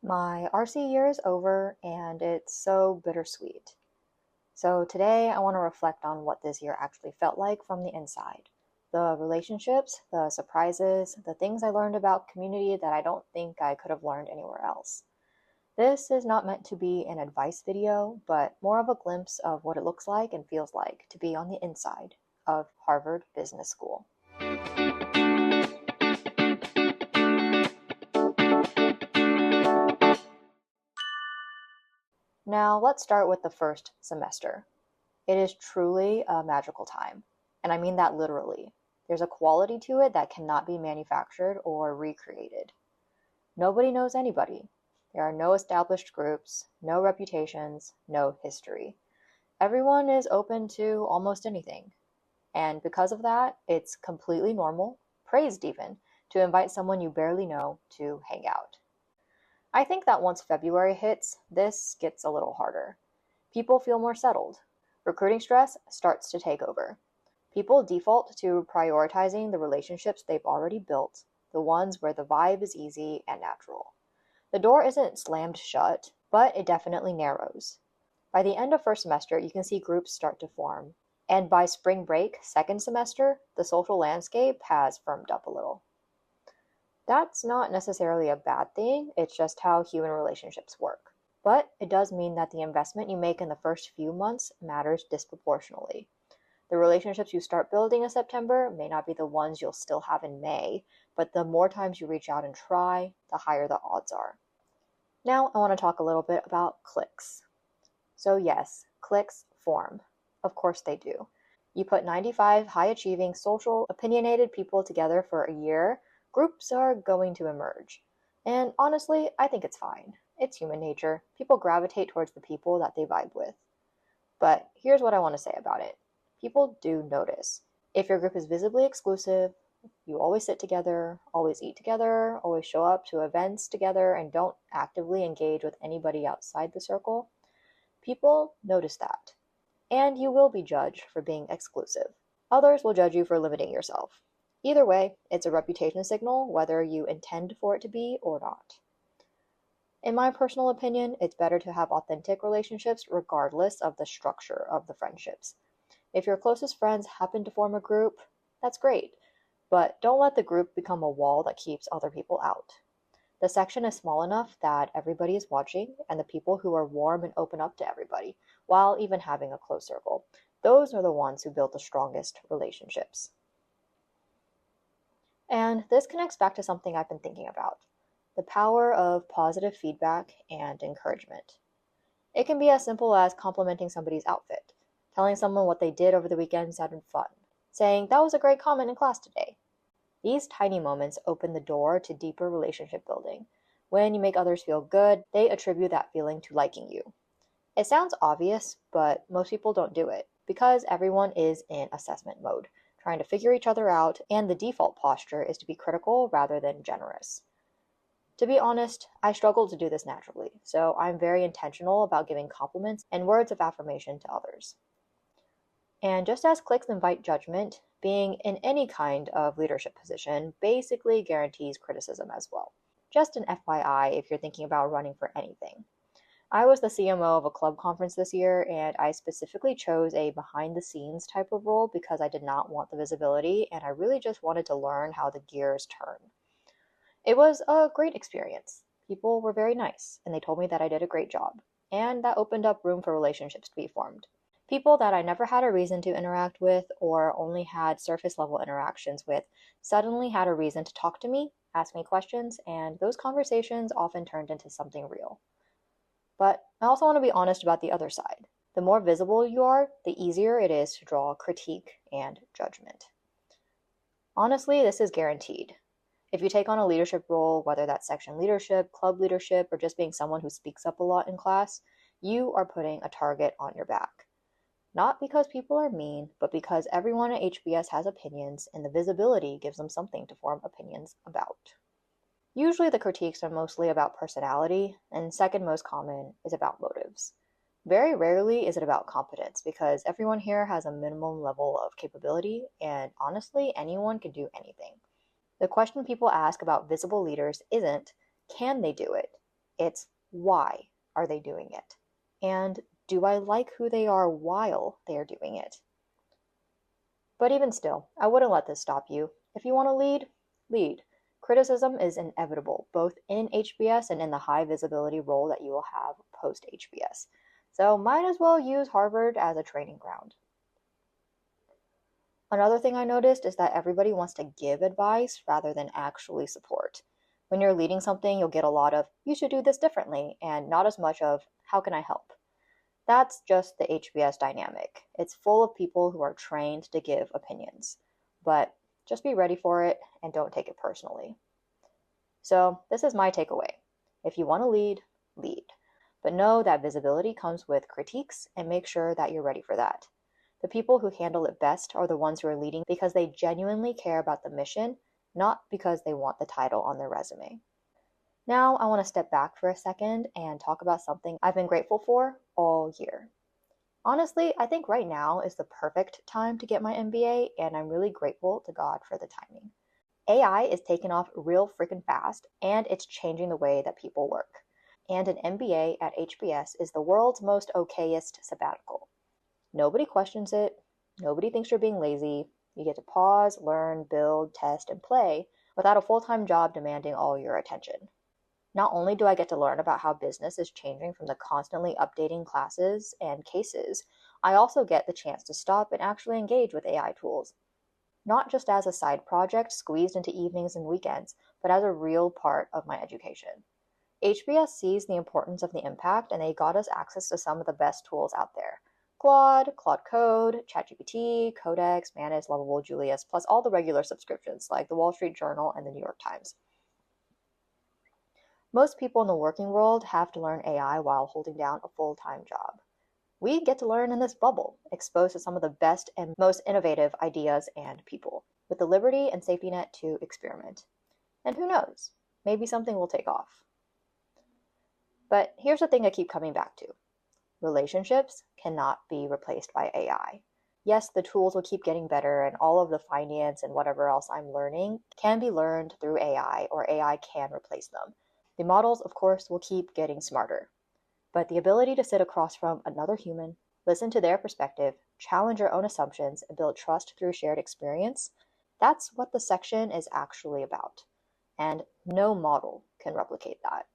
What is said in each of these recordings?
My RC year is over and it's so bittersweet. So today I want to reflect on what this year actually felt like from the inside. The relationships, the surprises, the things I learned about community that I don't think I could have learned anywhere else. This is not meant to be an advice video, but more of a glimpse of what it looks like and feels like to be on the inside of Harvard Business School. Now, let's start with the first semester. It is truly a magical time, and I mean that literally. There's a quality to it that cannot be manufactured or recreated. Nobody knows anybody. There are no established groups, no reputations, no history. Everyone is open to almost anything. And because of that, it's completely normal, praised even, to invite someone you barely know to hang out. I think that once February hits, this gets a little harder. People feel more settled. Recruiting stress starts to take over. People default to prioritizing the relationships they've already built, the ones where the vibe is easy and natural. The door isn't slammed shut, but it definitely narrows. By the end of first semester, you can see groups start to form. And by spring break, second semester, the social landscape has firmed up a little. That's not necessarily a bad thing, it's just how human relationships work. But it does mean that the investment you make in the first few months matters disproportionately. The relationships you start building in September may not be the ones you'll still have in May, but the more times you reach out and try, the higher the odds are. Now I want to talk a little bit about cliques. So yes, cliques form. Of course they do. You put 95 high-achieving, social, opinionated people together for a year, groups are going to emerge. And honestly, I think it's fine. It's human nature. People gravitate towards the people that they vibe with. But here's what I want to say about it. People do notice. If your group is visibly exclusive, you always sit together, always eat together, always show up to events together, and don't actively engage with anybody outside the circle, people notice that. And you will be judged for being exclusive. Others will judge you for limiting yourself. Either way, it's a reputation signal, whether you intend for it to be or not. In my personal opinion, it's better to have authentic relationships regardless of the structure of the friendships. If your closest friends happen to form a group, that's great, but don't let the group become a wall that keeps other people out. The section is small enough that everybody is watching, and the people who are warm and open up to everybody, while even having a close circle, those are the ones who build the strongest relationships. And this connects back to something I've been thinking about, the power of positive feedback and encouragement. It can be as simple as complimenting somebody's outfit, telling someone what they did over the weekend sounded fun, saying, "That was a great comment in class today." These tiny moments open the door to deeper relationship building. When you make others feel good, they attribute that feeling to liking you. It sounds obvious, but most people don't do it because everyone is in assessment mode, trying to figure each other out, and the default posture is to be critical rather than generous. To be honest, I struggle to do this naturally, so I'm very intentional about giving compliments and words of affirmation to others. And just as cliques invite judgment, being in any kind of leadership position basically guarantees criticism as well. Just an FYI if you're thinking about running for anything. I was the CMO of a club conference this year, and I specifically chose a behind-the-scenes type of role because I did not want the visibility, and I really just wanted to learn how the gears turn. It was a great experience. People were very nice, and they told me that I did a great job, and that opened up room for relationships to be formed. People that I never had a reason to interact with or only had surface-level interactions with suddenly had a reason to talk to me, ask me questions, and those conversations often turned into something real. But I also want to be honest about the other side. The more visible you are, the easier it is to draw critique and judgment. Honestly, this is guaranteed. If you take on a leadership role, whether that's section leadership, club leadership, or just being someone who speaks up a lot in class, you are putting a target on your back. Not because people are mean, but because everyone at HBS has opinions, and the visibility gives them something to form opinions about. Usually the critiques are mostly about personality, and second most common is about motives. Very rarely is it about competence, because everyone here has a minimum level of capability, and honestly, anyone can do anything. The question people ask about visible leaders isn't, can they do it? It's why are they doing it? And do I like who they are while they are doing it? But even still, I wouldn't let this stop you. If you want to lead, lead. Criticism is inevitable, both in HBS and in the high visibility role that you will have post HBS. So might as well use Harvard as a training ground. Another thing I noticed is that everybody wants to give advice rather than actually support. When you're leading something, you'll get a lot of, you should do this differently, and not as much of, how can I help? That's just the HBS dynamic. It's full of people who are trained to give opinions. But just be ready for it and don't take it personally. So this is my takeaway. If you want to lead, lead. But know that visibility comes with critiques and make sure that you're ready for that. The people who handle it best are the ones who are leading because they genuinely care about the mission, not because they want the title on their resume. Now I want to step back for a second and talk about something I've been grateful for all year. Honestly, I think right now is the perfect time to get my MBA, and I'm really grateful to God for the timing. AI is taking off real freaking fast, and it's changing the way that people work. And an MBA at HBS is the world's most okayest sabbatical. Nobody questions it. Nobody thinks you're being lazy. You get to pause, learn, build, test, and play without a full-time job demanding all your attention. Not only do I get to learn about how business is changing from the constantly updating classes and cases, I also get the chance to stop and actually engage with AI tools. Not just as a side project squeezed into evenings and weekends, but as a real part of my education. HBS sees the importance of the impact, and they got us access to some of the best tools out there. Claude Code, ChatGPT, Codex, Manus, Lovable, Julius, plus all the regular subscriptions like the Wall Street Journal and the New York Times. Most people in the working world have to learn AI while holding down a full-time job. We get to learn in this bubble, exposed to some of the best and most innovative ideas and people, with the liberty and safety net to experiment. And who knows, maybe something will take off. But here's the thing I keep coming back to. Relationships cannot be replaced by AI. Yes, the tools will keep getting better, and all of the finance and whatever else I'm learning can be learned through AI, or AI can replace them. The models, of course, will keep getting smarter. But the ability to sit across from another human, listen to their perspective, challenge your own assumptions, and build trust through shared experience, that's what the section is actually about. And no model can replicate that.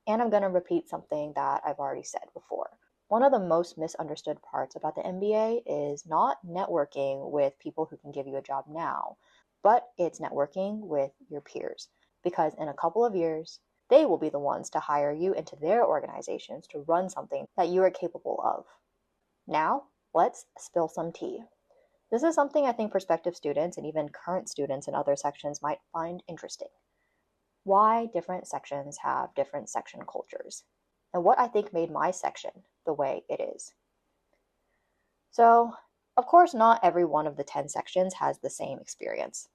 And I'm going to repeat something that I've already said before. One of the most misunderstood parts about the MBA is not networking with people who can give you a job now, but it's networking with your peers. Because in a couple of years, they will be the ones to hire you into their organizations to run something that you are capable of. Now, let's spill some tea. This is something I think prospective students and even current students in other sections might find interesting. Why different sections have different section cultures, and what I think made my section the way it is. So, of course, not every one of the 10 sections has the same experience.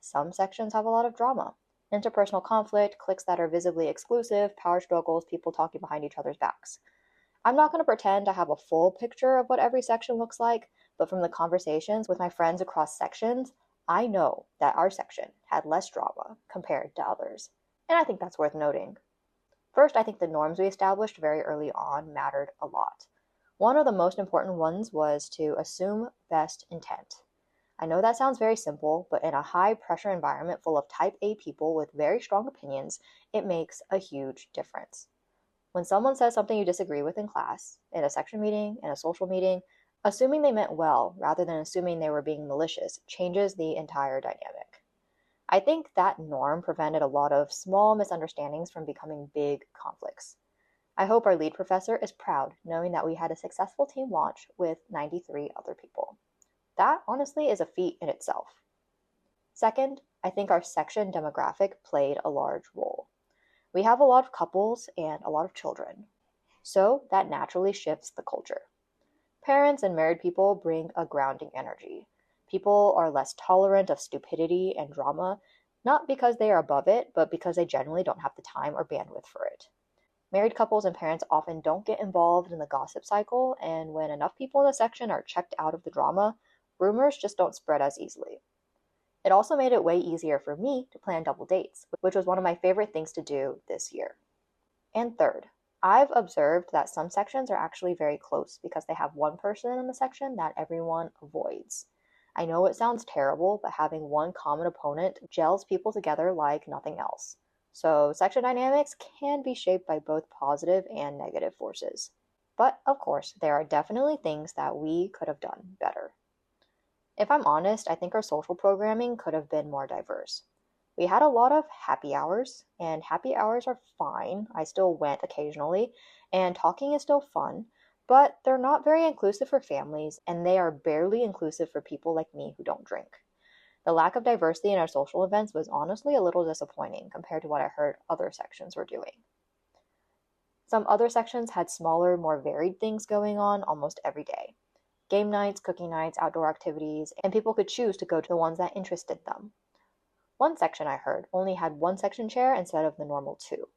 Some sections have a lot of drama. Interpersonal conflict, cliques that are visibly exclusive, power struggles, people talking behind each other's backs. I'm not going to pretend to have a full picture of what every section looks like, but from the conversations with my friends across sections, I know that our section had less drama compared to others. And I think that's worth noting. First, I think the norms we established very early on mattered a lot. One of the most important ones was to assume best intent. I know that sounds very simple, but in a high-pressure environment full of type A people with very strong opinions, it makes a huge difference. When someone says something you disagree with in class, in a section meeting, in a social meeting, assuming they meant well rather than assuming they were being malicious changes the entire dynamic. I think that norm prevented a lot of small misunderstandings from becoming big conflicts. I hope our lead professor is proud knowing that we had a successful team launch with 93 other people. That, honestly, is a feat in itself. Second, I think our section demographic played a large role. We have a lot of couples and a lot of children, so that naturally shifts the culture. Parents and married people bring a grounding energy. People are less tolerant of stupidity and drama, not because they are above it, but because they generally don't have the time or bandwidth for it. Married couples and parents often don't get involved in the gossip cycle, and when enough people in the section are checked out of the drama, rumors just don't spread as easily. It also made it way easier for me to plan double dates, which was one of my favorite things to do this year. And third, I've observed that some sections are actually very close because they have one person in the section that everyone avoids. I know it sounds terrible, but having one common opponent gels people together like nothing else. So section dynamics can be shaped by both positive and negative forces. But of course, there are definitely things that we could have done better. If I'm honest, I think our social programming could have been more diverse. We had a lot of happy hours, and happy hours are fine. I still went occasionally, and talking is still fun, but they're not very inclusive for families, and they are barely inclusive for people like me who don't drink. The lack of diversity in our social events was honestly a little disappointing compared to what I heard other sections were doing. Some other sections had smaller, more varied things going on almost every day. Game nights, cookie nights, outdoor activities, and people could choose to go to the ones that interested them. One section I heard only had one section chair instead of the normal two,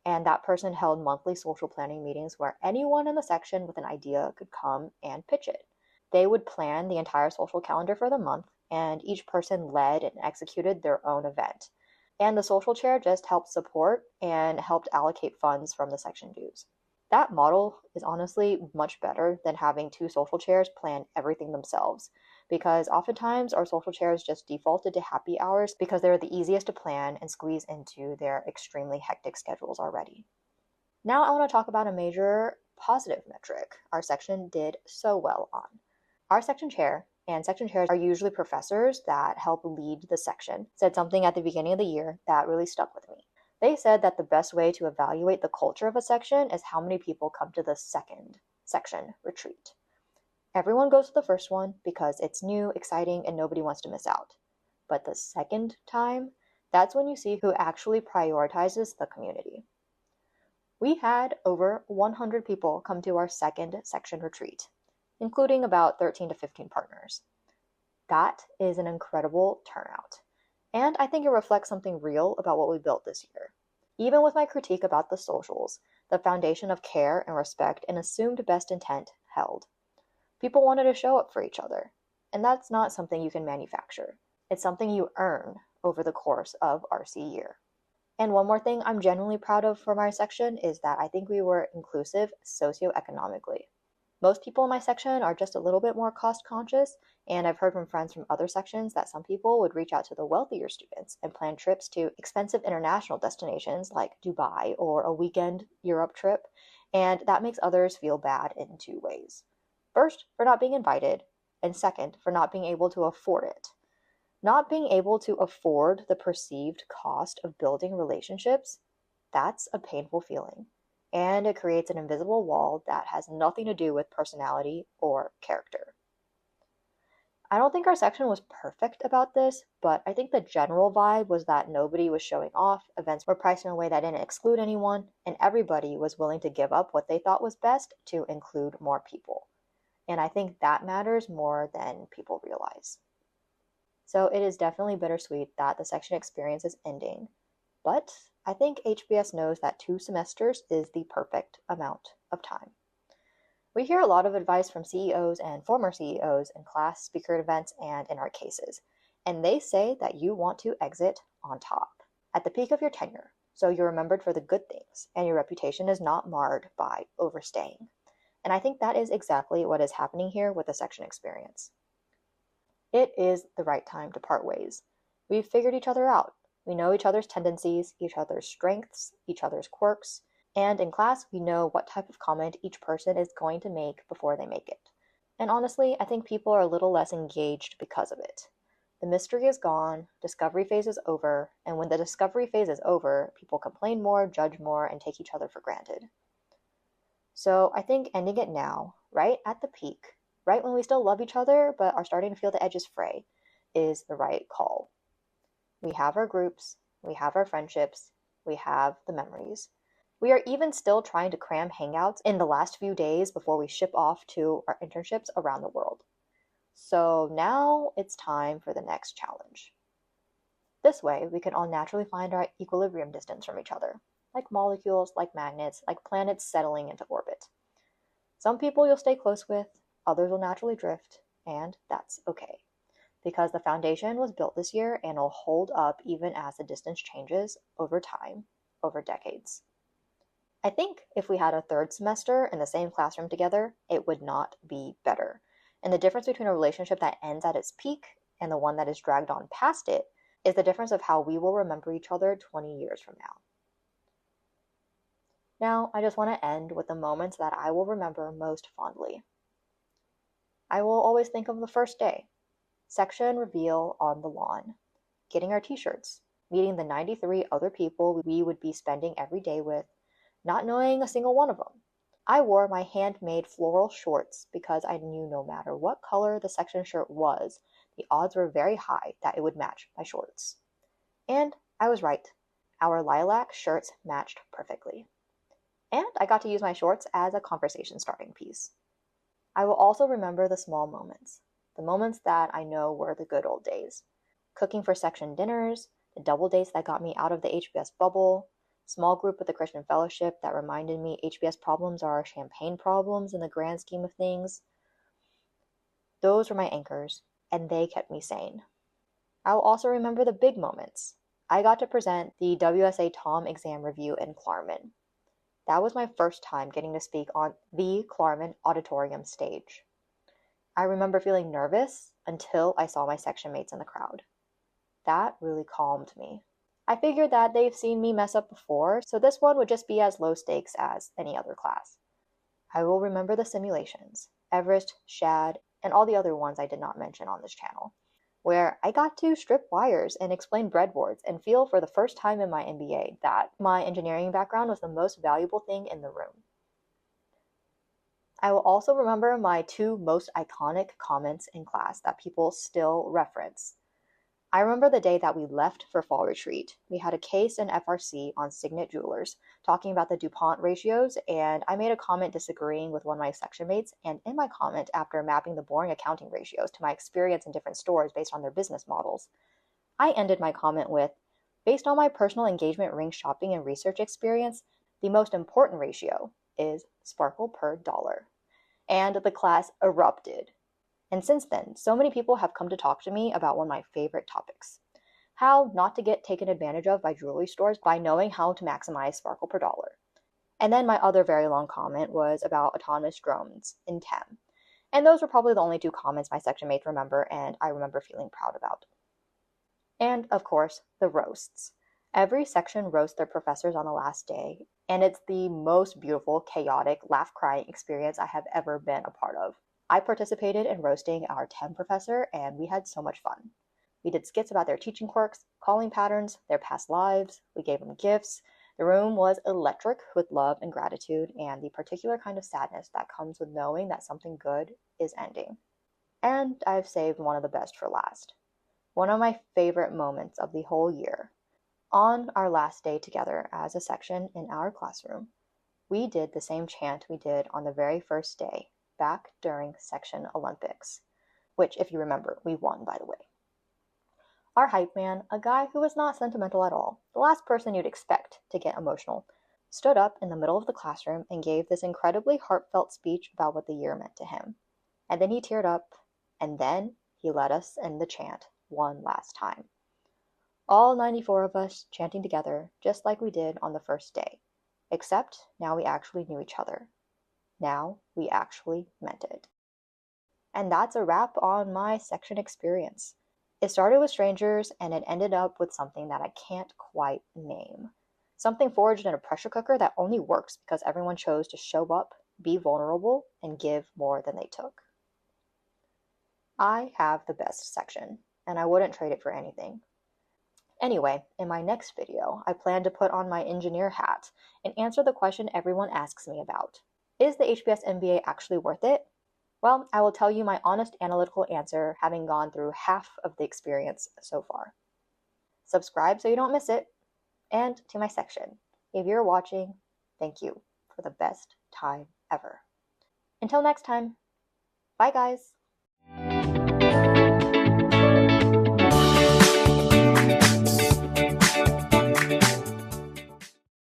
and that person held monthly social planning meetings where anyone in the section with an idea could come and pitch it. They would plan the entire social calendar for the month, and each person led and executed their own event. And the social chair just helped support and helped allocate funds from the section dues. That model is honestly much better than having two social chairs plan everything themselves, because oftentimes our social chairs just defaulted to happy hours because they're the easiest to plan and squeeze into their extremely hectic schedules already. Now I want to talk about a major positive metric our section did so well on. Our section chair, and section chairs are usually professors that help lead the section, said something at the beginning of the year that really stuck with me. They said that the best way to evaluate the culture of a section is how many people come to the second section retreat. Everyone goes to the first one because it's new, exciting, and nobody wants to miss out. But the second time, that's when you see who actually prioritizes the community. We had over 100 people come to our second section retreat, including about 13 to 15 partners. That is an incredible turnout, and I think it reflects something real about what we built this year. Even with my critique about the socials, the foundation of care and respect and assumed best intent held. People wanted to show up for each other, and that's not something you can manufacture. It's something you earn over the course of RC year. And one more thing I'm genuinely proud of for my section is that I think we were inclusive socioeconomically. Most people in my section are just a little bit more cost conscious, and I've heard from friends from other sections that some people would reach out to the wealthier students and plan trips to expensive international destinations like Dubai or a weekend Europe trip, and that makes others feel bad in two ways. First, for not being invited, and second, for not being able to afford it. Not being able to afford the perceived cost of building relationships, that's a painful feeling. And it creates an invisible wall that has nothing to do with personality or character. I don't think our section was perfect about this, but I think the general vibe was that nobody was showing off, events were priced in a way that didn't exclude anyone, and everybody was willing to give up what they thought was best to include more people. And I think that matters more than people realize. So it is definitely bittersweet that the section experience is ending, but I think HBS knows that 2 semesters is the perfect amount of time. We hear a lot of advice from CEOs and former CEOs in class, speaker events, and in our cases, and they say that you want to exit on top, at the peak of your tenure, so you're remembered for the good things, and your reputation is not marred by overstaying. And I think that is exactly what is happening here with the section experience. It is the right time to part ways. We've figured each other out. We know each other's tendencies, each other's strengths, each other's quirks, and in class, we know what type of comment each person is going to make before they make it. And honestly, I think people are a little less engaged because of it. The mystery is gone, discovery phase is over, and when the discovery phase is over, people complain more, judge more, and take each other for granted. So I think ending it now, right at the peak, right when we still love each other but are starting to feel the edges fray, is the right call. We have our groups, we have our friendships, we have the memories. We are even still trying to cram hangouts in the last few days before we ship off to our internships around the world. So now it's time for the next challenge. This way, we can all naturally find our equilibrium distance from each other, like molecules, like magnets, like planets settling into orbit. Some people you'll stay close with, others will naturally drift, and that's okay. Because the foundation was built this year and will hold up even as the distance changes over time, over decades. I think if we had a third semester in the same classroom together, it would not be better. And the difference between a relationship that ends at its peak and the one that is dragged on past it is the difference of how we will remember each other 20 years from now. Now, I just want to end with the moments that I will remember most fondly. I will always think of the first day, section reveal on the lawn, getting our t-shirts, meeting the 93 other people we would be spending every day with, not knowing a single one of them. I wore my handmade floral shorts because I knew no matter what color the section shirt was, the odds were very high that it would match my shorts. And I was right. Our lilac shirts matched perfectly. And I got to use my shorts as a conversation starting piece. I will also remember the small moments, the moments that I know were the good old days. Cooking for section dinners, the double dates that got me out of the HBS bubble, small group with the Christian Fellowship that reminded me HBS problems are champagne problems in the grand scheme of things. Those were my anchors, and they kept me sane. I will also remember the big moments. I got to present the WSA Tom exam review in Klarman. That was my first time getting to speak on the Klarman auditorium stage. I remember feeling nervous until I saw my section mates in the crowd. That really calmed me. I figured that they've seen me mess up before, so this one would just be as low stakes as any other class. I will remember the simulations, Everest, Shad, and all the other ones I did not mention on this channel, where I got to strip wires and explain breadboards and feel for the first time in my MBA that my engineering background was the most valuable thing in the room. I will also remember my two most iconic comments in class that people still reference. I remember the day that we left for fall retreat. We had a case in FRC on Signet Jewelers talking about the DuPont ratios, and I made a comment disagreeing with one of my section mates, and in my comment after mapping the boring accounting ratios to my experience in different stores based on their business models, I ended my comment with, based on my personal engagement ring shopping and research experience, the most important ratio is sparkle per dollar. And the class erupted. And since then, so many people have come to talk to me about one of my favorite topics: how not to get taken advantage of by jewelry stores by knowing how to maximize sparkle per dollar. And then my other very long comment was about autonomous drones in TEM. And those were probably the only two comments my section mates remember and I remember feeling proud about. And of course, the roasts. Every section roasts their professors on the last day, and it's the most beautiful, chaotic, laugh-crying experience I have ever been a part of. I participated in roasting our TEM professor, and we had so much fun. We did skits about their teaching quirks, calling patterns, their past lives. We gave them gifts. The room was electric with love and gratitude and the particular kind of sadness that comes with knowing that something good is ending. And I've saved one of the best for last. One of my favorite moments of the whole year. On our last day together as a section in our classroom, we did the same chant we did on the very first day, back during Section Olympics, which, if you remember, we won, by the way. Our hype man, a guy who was not sentimental at all, the last person you'd expect to get emotional, stood up in the middle of the classroom and gave this incredibly heartfelt speech about what the year meant to him. And then he teared up, and then he led us in the chant one last time. All 94 of us chanting together, just like we did on the first day, except now we actually knew each other. Now we actually meant it. And that's a wrap on my section experience. It started with strangers, and it ended up with something that I can't quite name. Something forged in a pressure cooker that only works because everyone chose to show up, be vulnerable, and give more than they took. I have the best section, and I wouldn't trade it for anything. Anyway, in my next video, I plan to put on my engineer hat and answer the question everyone asks me about. Is the HBS MBA actually worth it? Well, I will tell you my honest analytical answer, having gone through half of the experience so far. Subscribe so you don't miss it. And to my section, if you're watching, thank you for the best time ever. Until next time, bye guys!